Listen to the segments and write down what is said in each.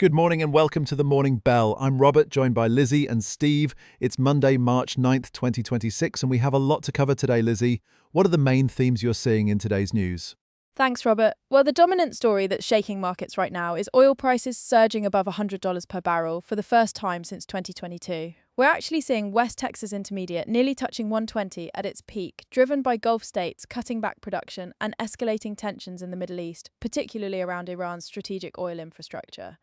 Good morning and welcome to the Morning Bell. I'm Robert, joined by Lizzie and Steve. It's Monday, March 9th, 2026, and we have a lot to cover today, Lizzie. What are the main themes you're seeing in today's news? Thanks, Robert. Well, the dominant story that's shaking markets right now is oil prices surging above $100 per barrel for the first time since 2022. We're actually seeing West Texas Intermediate nearly touching 120 at its peak, driven by Gulf states cutting back production and escalating tensions in the Middle East, particularly around Iran's strategic oil infrastructure.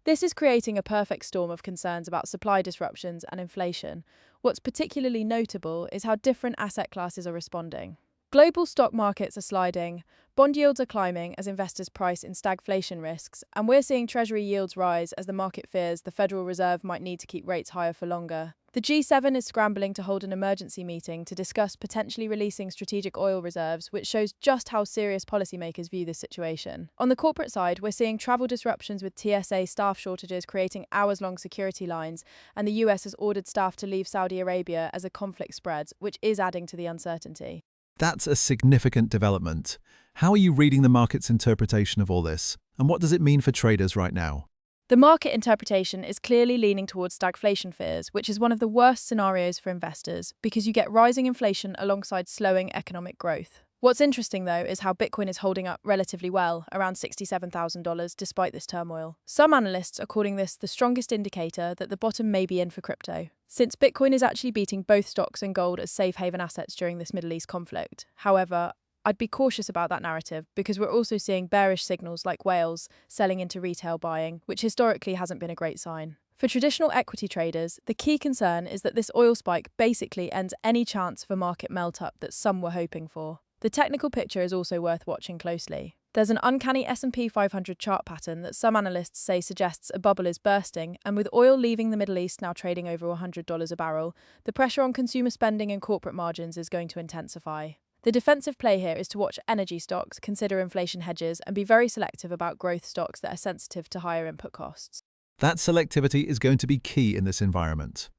This is creating a perfect storm of concerns about supply disruptions and inflation. What's particularly notable is how different asset classes are responding. Global stock markets are sliding, bond yields are climbing as investors price in stagflation risks, and we're seeing Treasury yields rise as the market fears the Federal Reserve might need to keep rates higher for longer. The G7 is scrambling to hold an emergency meeting to discuss potentially releasing strategic oil reserves, which shows just how serious policymakers view this situation. On the corporate side, we're seeing travel disruptions with TSA staff shortages creating hours-long security lines, and the US has ordered staff to leave Saudi Arabia as the conflict spreads, which is adding to the uncertainty. That's a significant development. How are you reading the market's interpretation of all this? And what does it mean for traders right now? The market interpretation is clearly leaning towards stagflation fears, which is one of the worst scenarios for investors because you get rising inflation alongside slowing economic growth. What's interesting, though, is how Bitcoin is holding up relatively well, around $67,000 despite this turmoil. Some analysts are calling this the strongest indicator that the bottom may be in for crypto, since Bitcoin is actually beating both stocks and gold as safe haven assets during this Middle East conflict. However, I'd be cautious about that narrative because we're also seeing bearish signals like whales selling into retail buying, which historically hasn't been a great sign. For traditional equity traders, the key concern is that this oil spike basically ends any chance of a market melt-up that some were hoping for. The technical picture is also worth watching closely. There's an uncanny S&P 500 chart pattern that some analysts say suggests a bubble is bursting, and with oil leaving the Middle East now trading over $100 a barrel, the pressure on consumer spending and corporate margins is going to intensify. The defensive play here is to watch energy stocks, consider inflation hedges, and be very selective about growth stocks that are sensitive to higher input costs. That selectivity is going to be key in this environment.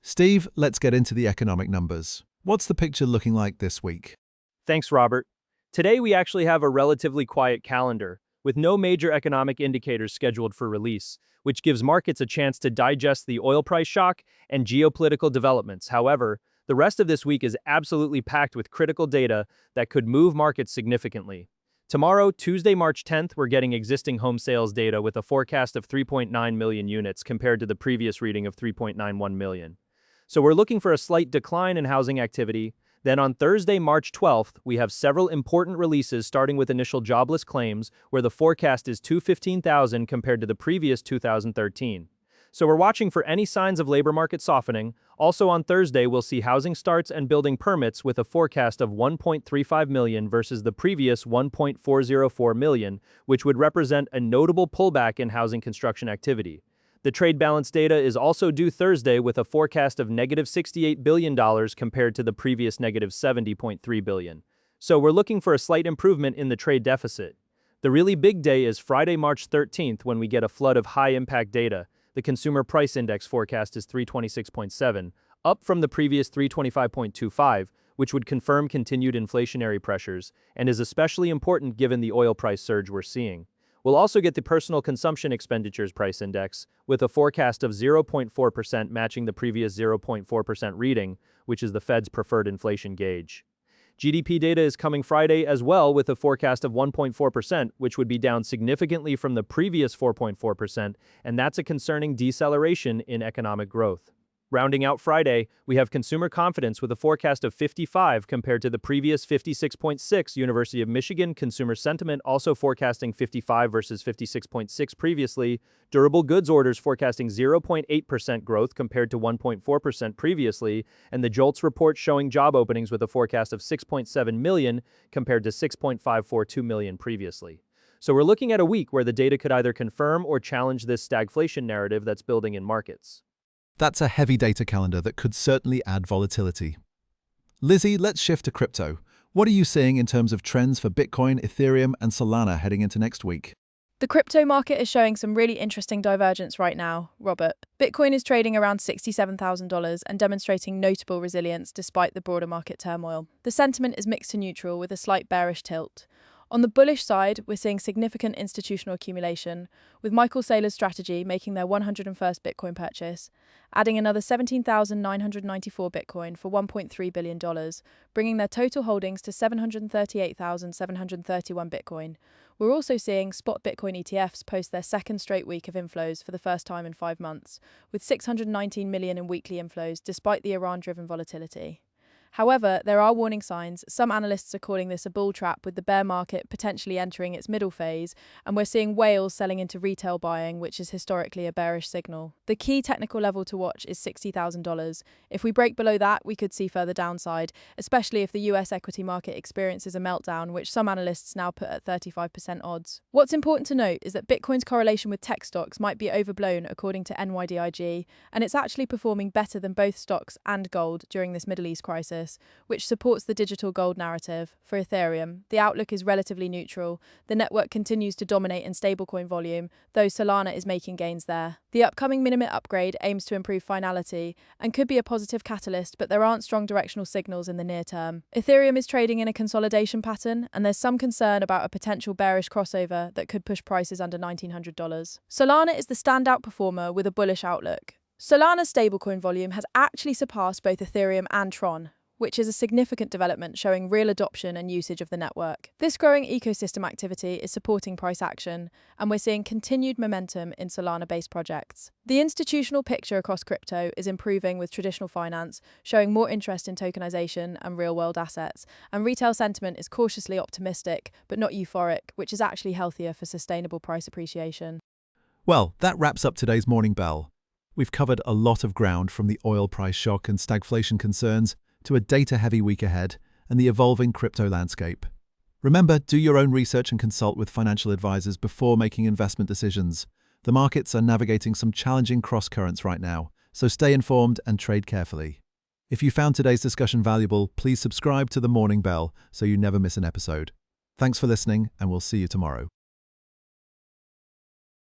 Steve, let's get into the economic numbers. What's the picture looking like this week? Thanks, Robert. Today we actually have a relatively quiet calendar, with no major economic indicators scheduled for release, which gives markets a chance to digest the oil price shock and geopolitical developments. However, the rest of this week is absolutely packed with critical data that could move markets significantly. Tomorrow, Tuesday, March 10th, we're getting existing home sales data with a forecast of 3.9 million units compared to the previous reading of 3.91 million. So we're looking for a slight decline in housing activity. Then on Thursday, March 12th, we have several important releases starting with initial jobless claims, where the forecast is 215,000 compared to the previous 2013. So we're watching for any signs of labor market softening. Also on Thursday, we'll see housing starts and building permits with a forecast of 1.35 million versus the previous 1.404 million, which would represent a notable pullback in housing construction activity. The trade balance data is also due Thursday with a forecast of negative $68 billion compared to the previous negative $70.3 billion. So we're looking for a slight improvement in the trade deficit. The really big day is Friday, March 13th, when we get a flood of high-impact data. The Consumer Price Index forecast is 326.7, up from the previous 325.25, which would confirm continued inflationary pressures, and is especially important given the oil price surge we're seeing. We'll also get the Personal Consumption Expenditures Price Index, with a forecast of 0.4% matching the previous 0.4% reading, which is the Fed's preferred inflation gauge. GDP data is coming Friday as well with a forecast of 1.4%, which would be down significantly from the previous 4.4%, and that's a concerning deceleration in economic growth. Rounding out Friday, we have consumer confidence with a forecast of 55 compared to the previous 56.6. University of Michigan consumer sentiment also forecasting 55 versus 56.6 previously. Durable goods orders forecasting 0.8% growth compared to 1.4% previously, and the JOLTS report showing job openings with a forecast of 6.7 million compared to 6.542 million previously. So we're looking at a week where the data could either confirm or challenge this stagflation narrative that's building in markets. That's a heavy data calendar that could certainly add volatility. Lizzie, let's shift to crypto. What are you seeing in terms of trends for Bitcoin, Ethereum, and Solana heading into next week? The crypto market is showing some really interesting divergence right now, Robert. Bitcoin is trading around $67,000 and demonstrating notable resilience despite the broader market turmoil. The sentiment is mixed to neutral with a slight bearish tilt. On the bullish side, we're seeing significant institutional accumulation, with Michael Saylor's strategy making their 101st Bitcoin purchase, adding another 17,994 Bitcoin for $1.3 billion, bringing their total holdings to 738,731 Bitcoin. We're also seeing spot Bitcoin ETFs post their second straight week of inflows for the first time in 5 months, with 619 million in weekly inflows despite the Iran-driven volatility. However, there are warning signs. Some analysts are calling this a bull trap, with the bear market potentially entering its middle phase, and we're seeing whales selling into retail buying, which is historically a bearish signal. The key technical level to watch is $60,000. If we break below that, we could see further downside, especially if the US equity market experiences a meltdown, which some analysts now put at 35% odds. What's important to note is that Bitcoin's correlation with tech stocks might be overblown according to NYDIG, and it's actually performing better than both stocks and gold during this Middle East crisis, which supports the digital gold narrative. For Ethereum, the outlook is relatively neutral. The network continues to dominate in stablecoin volume, though Solana is making gains there. The upcoming Minimit upgrade aims to improve finality and could be a positive catalyst, but there aren't strong directional signals in the near term. Ethereum is trading in a consolidation pattern, and there's some concern about a potential bearish crossover that could push prices under $1,900. Solana is the standout performer with a bullish outlook. Solana's stablecoin volume has actually surpassed both Ethereum and Tron, which is a significant development showing real adoption and usage of the network. This growing ecosystem activity is supporting price action, and we're seeing continued momentum in Solana-based projects. The institutional picture across crypto is improving, with traditional finance showing more interest in tokenization and real-world assets, and retail sentiment is cautiously optimistic but not euphoric, which is actually healthier for sustainable price appreciation. Well, that wraps up today's Morning Bell. We've covered a lot of ground, from the oil price shock and stagflation concerns to a data-heavy week ahead and the evolving crypto landscape. Remember, do your own research and consult with financial advisors before making investment decisions. The markets are navigating some challenging cross-currents right now, so stay informed and trade carefully. If you found today's discussion valuable, please subscribe to the Morning Bell so you never miss an episode. Thanks for listening, and we'll see you tomorrow.